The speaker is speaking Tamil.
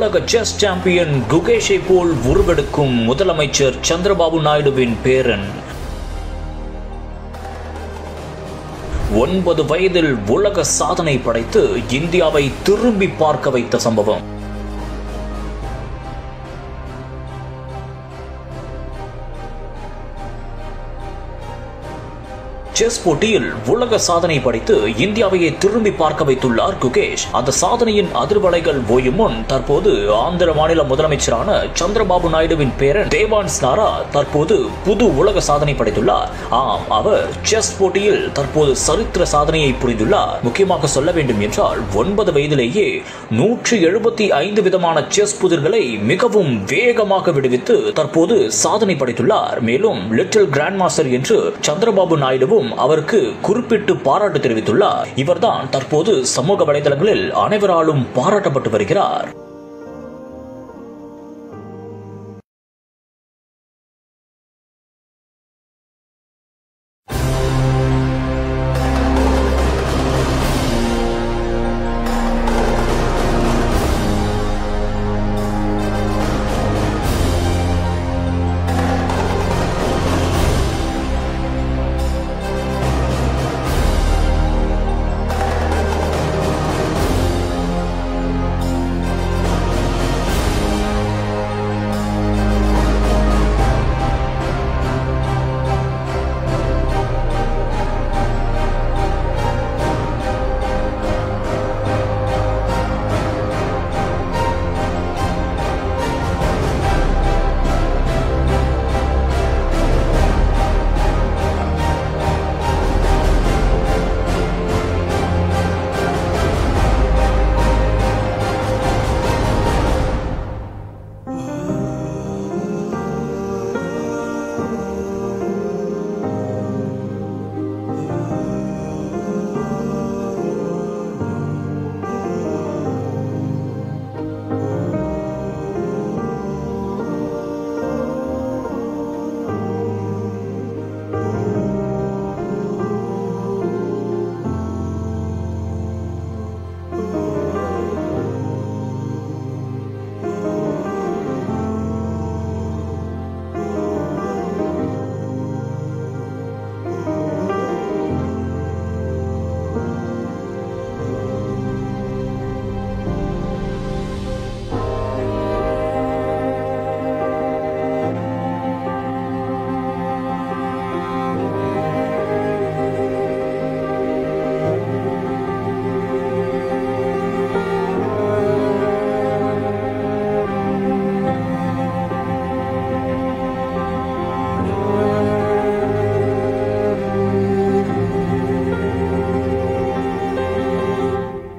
உலக செஸ் சாம்பியன் குகேஷை போல் உருவெடுக்கும் முதலமைச்சர் சந்திரபாபு நாயுடுவின் பேரன். 9 வயதில் உலக சாதனை படைத்து இந்தியாவை திரும்பி பார்க்க வைத்த சம்பவம். செஸ் போட்டியில் உலக சாதனை படைத்து இந்தியாவையே திரும்பி பார்க்க வைத்துள்ளார் குகேஷ். அந்த சாதனையின் அதிர்வலைகள் ஓயும் முன் தற்போது ஆந்திர மாநில முதலமைச்சரான சந்திரபாபு நாயுடுவின் பேரன் தேவான்ஸ் நாரா தற்போது புது உலக சாதனை படைத்துள்ளார். ஆம், அவர் செஸ் போட்டியில் தற்போது சரித்திர சாதனையை புரிந்துள்ளார். முக்கியமாக சொல்ல வேண்டும் என்றால் 9 வயதிலேயே 175 விதமான செஸ் புதிர்களை மிகவும் வேகமாக விடுவித்து தற்போது சாதனை படைத்துள்ளார். மேலும் லிட்டில் கிராண்ட் மாஸ்டர் என்று சந்திரபாபு நாயுடுவும் அவருக்கு குறிப்பிட்டு பாராட்டு தெரிவித்துள்ளார். இவர்தான் தற்போது சமூக வலைதளங்களில் அனைவராலும் பாராட்டப்பட்டு வருகிறார்.